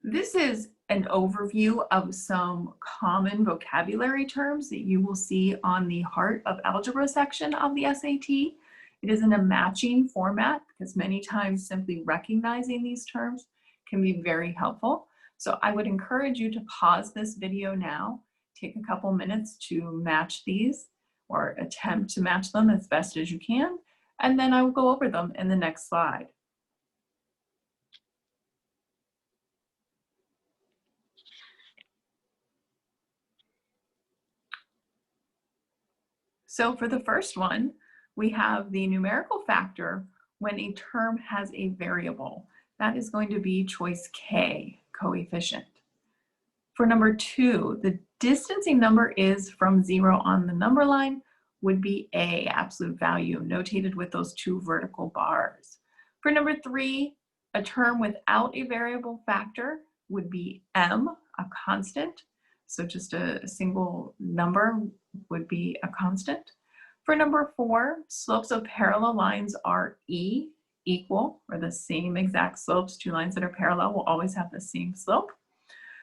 This is an overview of some common vocabulary terms that you will see on the Heart of Algebra section of the SAT. It is in a matching format because many times simply recognizing these terms can be very helpful. So I would encourage you to pause this video now, take a couple minutes to match these or attempt to match them as best as you can, and then I will go over them in the next slide. So for the first one, we have the numerical factor when a term has a variable. That is going to be choice K, coefficient. For number 2, the distancing number is from 0 on the number line would be A, absolute value, notated with those 2 vertical bars. For number 3, a term without a variable factor would be M, a constant. So just a single number would be a constant. For number 4, slopes of parallel lines are E, equal, or the same exact slopes. 2 lines that are parallel will always have the same slope.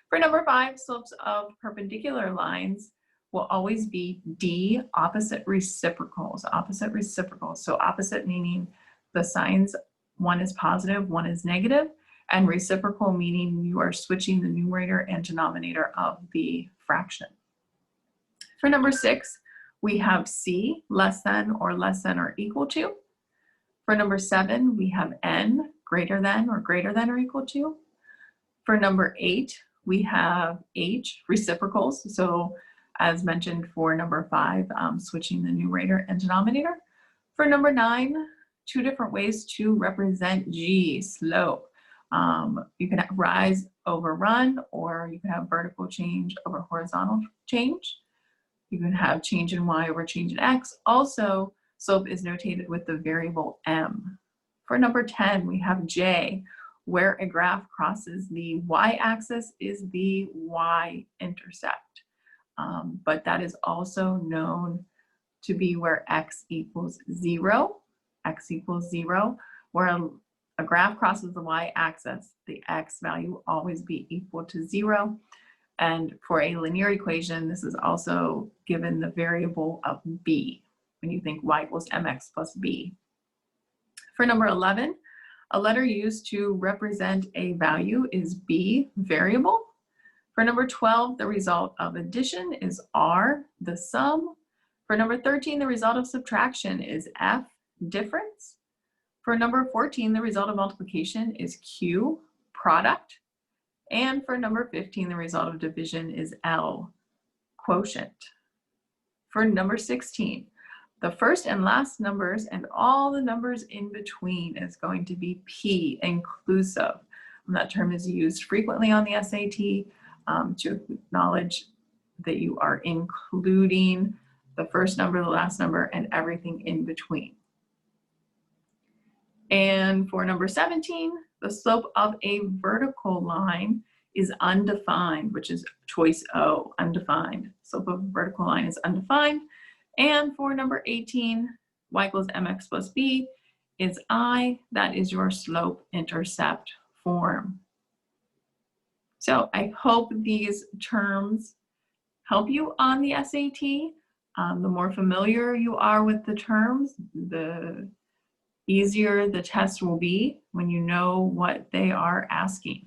For number 5, slopes of perpendicular lines will always be D, opposite reciprocals, opposite reciprocals. So opposite meaning the signs, one is positive, one is negative, and reciprocal meaning you are switching the numerator and denominator of the fraction. For number 6, we have C, less than or equal to. For number 7, we have N, greater than or equal to. For number 8, we have H, reciprocals. So as mentioned for number 5, switching the numerator and denominator. For number 9, 2 different ways to represent G, slope. You can have rise over run, or you can have vertical change over horizontal change. You can have change in Y over change in X. Also, slope is notated with the variable M. For number 10, we have J, where a graph crosses the y-axis is the y-intercept. But that is also known to be where x equals 0. X equals 0, where a graph crosses the y-axis, the x value will always be equal to 0. And for a linear equation, this is also given the variable of b, when you think y equals mx plus b. For number 11, a letter used to represent a value is b, variable. For number 12, the result of addition is r, the sum. For number 13, the result of subtraction is f, difference. For number 14, the result of multiplication is q, product. And for number 15, the result of division is L, quotient. For number 16, the first and last numbers and all the numbers in between is going to be P, inclusive. And that term is used frequently on the SAT to acknowledge that you are including the first number, the last number, and everything in between. And for number 17, the slope of a vertical line is undefined, which is choice O, undefined. Slope of a vertical line is undefined. And for number 18, y equals mx plus b is I. That is your slope-intercept form. So I hope these terms help you on the SAT. The more familiar you are with the terms, the easier the test will be when you know what they are asking.